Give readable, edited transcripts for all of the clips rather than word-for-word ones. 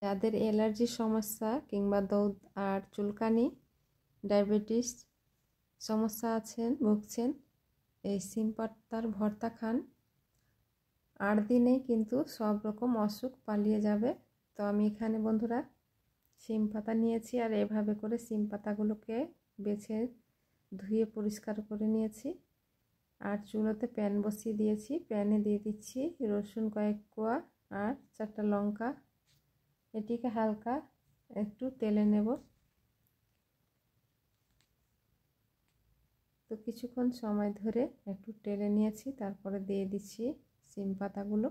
যাদের অ্যালার্জির সমস্যা কিংবা দৌদ আর চুলকানি, ডায়াবেটিস সমস্যা ভুগছেন, এই সিম পাতার ভর্তা খান, 8 দিনেই কিন্তু সব রকম অসুখ পালিয়ে যাবে। তো আমি এখানে বন্ধুরা সিম পাতা নিয়েছি, আর এভাবে করে সিম পাতাগুলোকে বেছে ধুয়ে পরিষ্কার করে নিয়েছি। আর চুলোতে প্যান বসিয়ে দিয়েছি, প্যানে দিয়ে দিচ্ছি রসুন কয়েক কোয়া আর 4টা লঙ্কা। এটিকে হালকা একটু তেলে নেব। তো কিছুক্ষণ সময় ধরে একটু তেলে নিয়েছি, তারপরে দিয়ে দিচ্ছি সিম পাতাগুলো।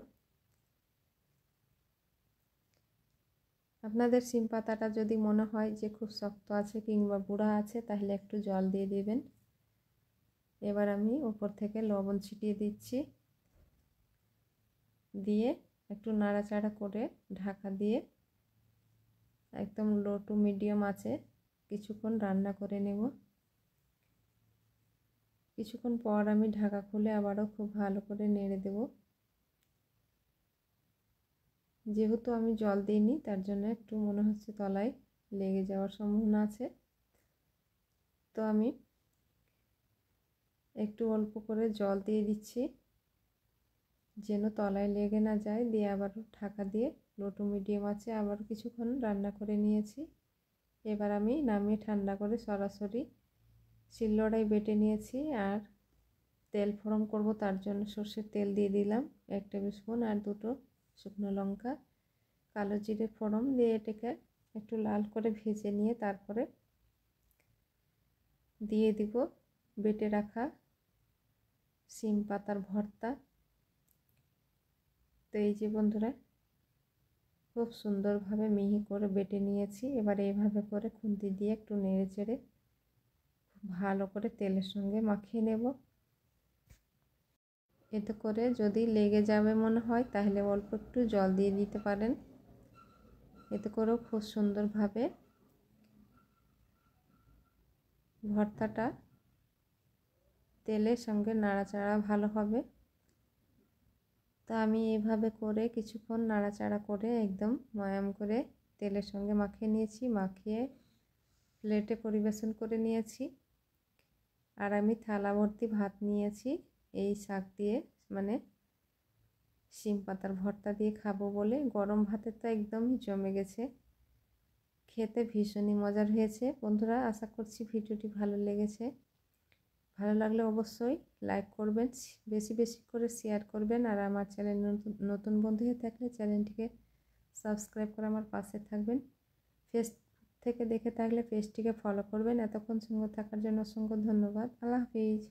আপনাদের সিম পাতাটা যদি মনে হয় যে খুব শক্ত আছে কিংবা বুড়া আছে, তাহলে একটু জল দিয়ে দিবেন। এবার আমি উপর থেকে লবণ ছিটিয়ে দিচ্ছি, দিয়ে একটু নাড়াচাড়া করে ঢাকা দিয়ে একদম লো টু মিডিয়াম আঁচে কিছুক্ষণ রান্না করে নেব। কিছুক্ষণ পর আমি ঢাকা খুলে আবারও খুব ভালো করে নেড়ে দেব। যেহেতু আমি জল দিইনি, তার জন্য একটু মনে হচ্ছে তলায় লেগে যাওয়ার সম্ভাবনা আছে। তো আমি একটু অল্প করে জল দিয়ে দিচ্ছি যেন তলায় লেগে না যায়, দিয়ে আবার ঢাকা দিয়ে লো টু মিডিয়াম আছে আবার কিছুক্ষণ রান্না করে নিয়েছি। এবার আমি নামিয়ে ঠান্ডা করে সরাসরি শিলনোড়ায় বেটে নিয়েছি। আর তেল ফোড়ন করব, তার জন্য সর্ষের তেল দিয়ে দিলাম 1 টেবিল স্পুন, আর 2টো শুকনো লঙ্কা, কালো জিরে ফোড়ন দিয়ে এটাকে একটু লাল করে ভেজে নিয়ে তারপরে দিয়ে দিব বেটে রাখা সিম পাতার ভর্তা। তো এই যে বন্ধুরা খুব সুন্দরভাবে মিহি করে বেটে নিয়েছি। এবার এইভাবে করে খুন্তি দিয়ে একটু নেড়ে চেড়ে ভালো করে তেলের সঙ্গে মাখিয়ে নেব। এতে করে যদি লেগে যাবে মনে হয়, তাহলে অল্প একটু জল দিয়ে দিতে পারেন। এতে করেও খুব সুন্দরভাবে ভর্তাটা তেলের সঙ্গে নাড়াচাড়া ভালো হবে। তা আমি এইভাবে করে কিছুক্ষণ নাড়াচাড়া করে একদম ময়াম করে তেলের সঙ্গে মাখিয়ে নিয়েছি। মাখিয়ে প্লেটে পরিবেশন করে নিয়েছি। আর আমি থালা ভর্তি ভাত নিয়েছি এই শাক দিয়ে, মানে সিম পাতার ভর্তা দিয়ে খাবো বলে। গরম ভাতে তো একদমই জমে গেছে, খেতে ভীষণই মজার হয়েছে। বন্ধুরা, আশা করছি ভিডিওটি ভালো লেগেছে। ভালো লাগলে অবশ্যই লাইক করবেন, বেশি বেশি করে শেয়ার করবেন। আর আমার চ্যানেল নতুন বন্ধু হয়ে থাকলে চ্যানেলটিকে সাবস্ক্রাইব করে আমার পাশে থাকবেন। ফেসবুক থেকে দেখে থাকলে পেজটিকে ফলো করবেন। এতক্ষণ সঙ্গে থাকার জন্য অসংখ্য ধন্যবাদ। আল্লাহ হাফিজ।